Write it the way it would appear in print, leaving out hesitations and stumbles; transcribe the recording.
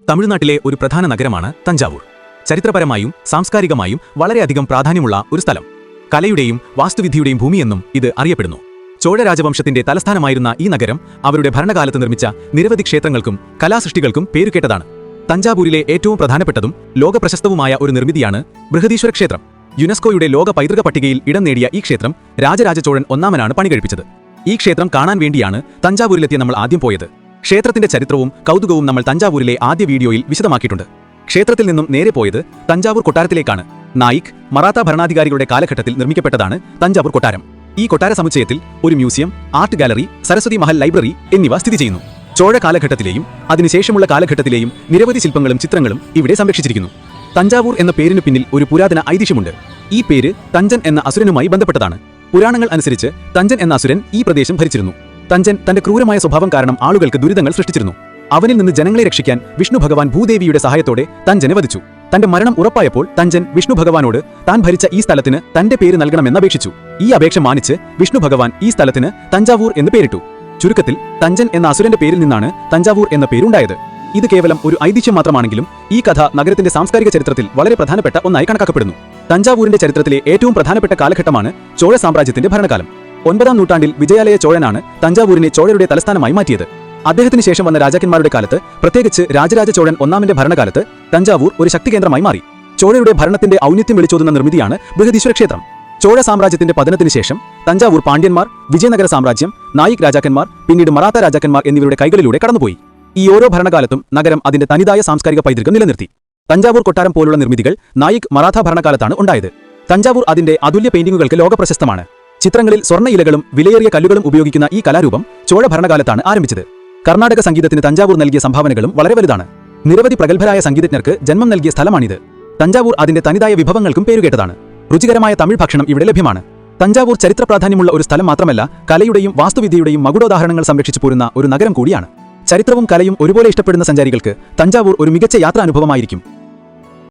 തമിഴ്നാട്ടിലെ ഒരു പ്രധാന നഗരമാണ് തഞ്ചാവൂർ. ചരിത്രപരമായും സാംസ്കാരികമായും വളരെയധികം പ്രാധാന്യമുള്ള ഒരു സ്ഥലം. കലയുടെയും വാസ്തുവിദ്യയുടെയും ഭൂമിയെന്നും ഇത് അറിയപ്പെടുന്നു. ചോഴ രാജവംശത്തിന്റെ തലസ്ഥാനമായിരുന്ന ഈ നഗരം അവരുടെ ഭരണകാലത്ത് നിർമ്മിച്ച നിരവധി ക്ഷേത്രങ്ങൾക്കും കലാസൃഷ്ടികൾക്കും പേരുകേട്ടതാണ്. തഞ്ചാവൂരിലെ ഏറ്റവും പ്രധാനപ്പെട്ടതും ലോകപ്രശസ്തവുമായ ഒരു നിർമ്മിതിയാണ് ബൃഹദീശ്വര ക്ഷേത്രം. യുനെസ്കോയുടെ ലോക പൈതൃക പട്ടികയിൽ ഇടം നേടിയ ഈ ക്ഷേത്രം രാജരാജ ചോഴൻ ഒന്നാമനാണ് പണികഴിപ്പിച്ചത്. ഈ ക്ഷേത്രം കാണാൻ വേണ്ടിയാണ് തഞ്ചാവൂരിലെത്തിയ നമ്മൾ ആദ്യം പോയത്. ക്ഷേത്രത്തിന്റെ ചരിത്രവും കൗതുകവും നമ്മൾ തഞ്ചാവൂരിലെ ആദ്യ വീഡിയോയിൽ വിശദമാക്കിയിട്ടുണ്ട്. ക്ഷേത്രത്തിൽ നിന്നും നേരെ പോയത് തഞ്ചാവൂർ കൊട്ടാരത്തിലേക്കാണ്. നായിക്, മറാത്ത ഭരണാധികാരികളുടെ കാലഘട്ടത്തിൽ നിർമ്മിക്കപ്പെട്ടതാണ് തഞ്ചാവൂർ കൊട്ടാരം. ഈ കൊട്ടാര സമുച്ചയത്തിൽ ഒരു museum, art gallery, Saraswati Mahal library എന്നിവ സ്ഥിതി ചെയ്യുന്നു. ചോഴ കാലഘട്ടത്തിലെയും അതിനുശേഷമുള്ള കാലഘട്ടത്തിലെയും നിരവധി ശില്പങ്ങളും ചിത്രങ്ങളും ഇവിടെ സംരക്ഷിച്ചിരിക്കുന്നു. തഞ്ചാവൂർ എന്ന പേരിനു പിന്നിൽ ഒരു പുരാതന ഐതിഹ്യമുണ്ട്. ഈ പേര് തഞ്ചൻ എന്ന അസുരനുമായി ബന്ധപ്പെട്ടതാണ്. പുരാണങ്ങൾ അനുസരിച്ച് തഞ്ചൻ എന്ന അസുരൻ ഈ പ്രദേശം ഭരിച്ചിരുന്നു. തഞ്ചൻ തന്റെ ക്രൂരമായ സ്വഭാവം കാരണം ആളുകൾക്ക് ദുരിതങ്ങൾ സൃഷ്ടിച്ചിരുന്നു. അവനിൽ നിന്ന് ജനങ്ങളെ രക്ഷിക്കാൻ വിഷ്ണു ഭഗവാൻ ഭൂദേവിയുടെ സഹായത്തോടെ തഞ്ചനെ വധിച്ചു. തന്റെ മരണം ഉറപ്പായപ്പോൾ തഞ്ചൻ വിഷ്ണു ഭഗവാനോട് താൻ ഭരിച്ച ഈ സ്ഥലത്തിന് തന്റെ പേര് നൽകണമെന്ന് അപേക്ഷിച്ചു. ഈ അപേക്ഷ മാനിച്ച് വിഷ്ണു ഭഗവാൻ ഈ സ്ഥലത്തിന് തഞ്ചാവൂർ എന്ന് പേരിട്ടു. ചുരുക്കത്തിൽ തഞ്ചൻ എന്ന അസുരന്റെ പേരിൽ നിന്നാണ് തഞ്ചാവൂർ എന്ന പേരുണ്ടായത്. ഇത് കേവലം ഒരു ഐതിഹ്യം മാത്രമാണെങ്കിലും ഈ കഥ നഗരത്തിന്റെ സാംസ്കാരിക ചരിത്രത്തിൽ വളരെ പ്രധാനപ്പെട്ട ഒന്നായി കണക്കാക്കപ്പെടുന്നു. തഞ്ചാവൂരിന്റെ ചരിത്രത്തിലെ ഏറ്റവും പ്രധാനപ്പെട്ട കാലഘട്ടമാണ് ചോഴ സാമ്രാജ്യത്തിന്റെ ഭരണകാലം. 9ാം നൂറ്റാണ്ടിൽ വിജയാലയ ചോഴനാണ് തഞ്ചാവൂരിനെ ചോഴരുടെ തലസ്ഥാനമായി മാറ്റിയത്. അദ്ദേഹത്തിന് ശേഷം വന്ന രാജാക്കന്മാരുടെ കാലത്ത്, പ്രത്യേകിച്ച് രാജരാജ ചോഴൻ ഒന്നാമന്റെ ഭരണകാലത്ത് തഞ്ചാവൂർ ഒരു ശക്തികേന്ദ്രമായി മാറി. ചോഴയുടെ ഭരണത്തിന്റെ ഔന്നിത്യം വിളിച്ചോതുന്ന നിർമ്മിതിയാണ് ബൃഹദീശ്വര ക്ഷേത്രം. ചോഴ സാമ്രാജ്യത്തിന്റെ പതനത്തിന് ശേഷം തഞ്ചാവൂർ പാണ്ഡ്യന്മാർ, വിജയനഗര സാമ്രാജ്യം, നായിക് രാജാക്കന്മാർ, പിന്നീട് മറാത്ത രാജാക്കന്മാർ എന്നിവരുടെ കൈകളിലൂടെ കടന്നുപോയി. ഈ ഓരോ ഭരണകാലത്തും നഗരം അതിന്റെ തനിതായ സാംസ്കാരിക പൈതൃകം നിലനിർത്തി. തഞ്ചാവൂർ കൊട്ടാരം പോലുള്ള നിർമ്മിതികൾ നായിക്, മറാത്ത ഭരണകാലത്താണ് ഉണ്ടായത്. തഞ്ചാവൂർ അതിന്റെ അതുല്യ പെയിന്റിങ്ങുകൾക്ക് ലോകപ്രശസ്തമാണ്. ചിത്രങ്ങളിൽ സ്വർണ്ണ ഇലകളും വിലയേറിയ കല്ലുകളും ഉപയോഗിക്കുന്ന ഈ കലാരൂപം ചോഴ ഭരണകാലത്താണ് ആരംഭിച്ചത്. കർണാടക സംഗീതത്തിന് തഞ്ചാവൂർ നൽകിയ സംഭാവനകളും വളരെ വലുതാണ്. നിരവധി പ്രഗത്ഭരായ സംഗീതജ്ഞർക്ക് ജന്മം നൽകിയ സ്ഥലമാണിത്. തഞ്ചാവൂർ അതിന്റെ തനിതായ വിഭവങ്ങൾക്കും പേരുകേട്ടതാണ്. രുചികരമായ തമിഴ് ഭക്ഷണം ഇവിടെ ലഭ്യമാണ്. തഞ്ചാവൂർ ചരിത്ര പ്രാധാന്യമുള്ള ഒരു സ്ഥലം മാത്രമല്ല, കലയുടെയും വാസ്തുവിദ്യയുടെയും മകുടോദാഹരണങ്ങൾ സംരക്ഷിച്ചു പോരുന്ന ഒരു നഗരം കൂടിയാണ്. ചരിത്രവും കലയും ഒരുപോലെ ഇഷ്ടപ്പെടുന്ന സഞ്ചാരികൾക്ക് തഞ്ചാവൂർ ഒരു മികച്ച യാത്രാനുഭവമായിരിക്കും.